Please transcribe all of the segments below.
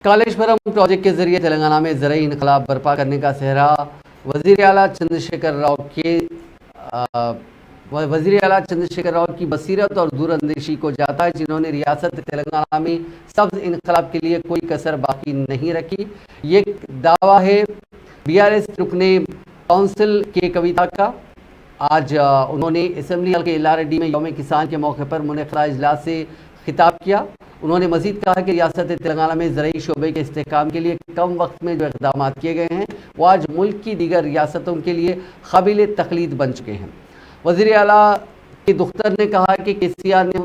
Kaleshwaram project के जरिए तेलंगाना में ज़राई इनकलाब बर्पा करने का सेहरा वज़ीर आला चंद्रशेखर राव की बसीरत और दूरअंदेशी को जाता है, जिन्होंने रियासत तेलंगाना में सब्ज़ इनकलाब के लिए कोई कसर बाकी नहीं रखी। ये दावा है बीआरएस रुकने काउंसिल के कविता का। आज उन्होंने असेंबली हल्के एलआरडी में यौम किसान के मौके पर मुनक़दा इजलास से खिताब किया। उन्होंने मजीद कहा कि रियासत तेलंगाना में ज़राई शोबे के इस्तेहकाम के लिए कम वक्त में जो इक़दाम किए गए हैं वो आज मुल्क की दीगर रियासतों के लिए काबिल तक़लीद बन चुके हैं। वज़ीर आला के दुख्तर ने कहा कि केसीआर ने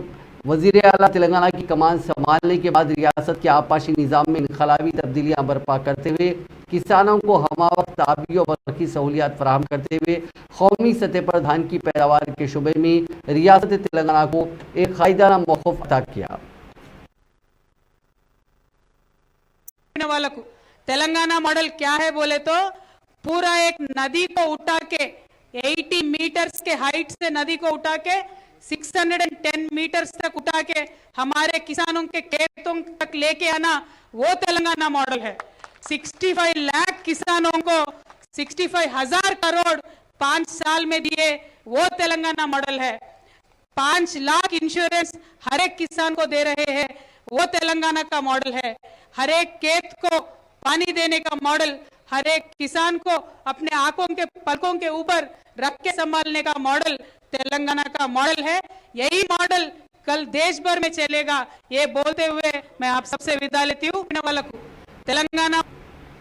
वज़ीर आला तेलंगाना की कमान संभालने के बाद रियासत के आबपाशी निज़ाम में इनकलाबी तब्दीलियाँ बर्पा करते हुए किसानों को हमावक्त आबी और बरक़ी सहूलियात फराहम करते हुए कौमी सतह पर धान की पैदावार के शुबे में रियासत तेलंगाना को एक कायदाना मौक़िफ़ अता किया। वालों तेलंगाना मॉडल क्या है बोले तो पूरा एक नदी को उठा के 80 मीटर्स के हाइट से नदी को उठा के 610 मीटर्स तक उठा के हमारे किसानों के खेतों तक लेके आना, वो तेलंगाना मॉडल है। 65 लाख किसानों को 65,000 करोड़ 5 साल में दिए, वो तेलंगाना मॉडल है। 5 लाख इंश्योरेंस हर एक किसान को दे रहे हैं, वो तेलंगाना का मॉडल है। हर एक खेत को पानी देने का मॉडल, हर एक किसान को अपने आंखों के पलकों के ऊपर रख के संभालने का मॉडल तेलंगाना का मॉडल है। यही मॉडल कल देश भर में चलेगा। ये बोलते हुए मैं आप सबसे विदा लेती हूँ। तेलंगाना